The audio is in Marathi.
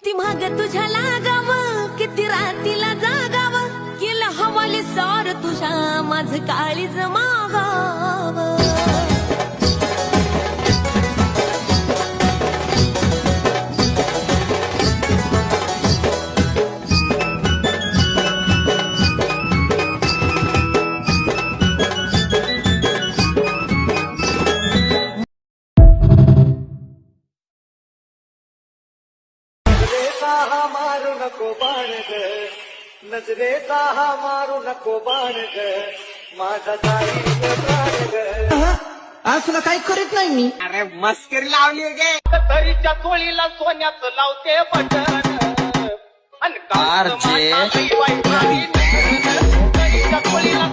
किती महाग तुझ्या लागाव, किती रातीला जागाव, केला हवाले सार तुझ्या माझ काळीज मागाव. हा मारू नको बाण ग, नजरेचा हा मारू नको बाण ग, माझा जाईल प्राण ग. आज तुला काही करीत नाही मी. अरे मस्करी लावली गे. तरीच्या चोळीला सोन्याचं लावते बटन, अन तरीच्या चोळीला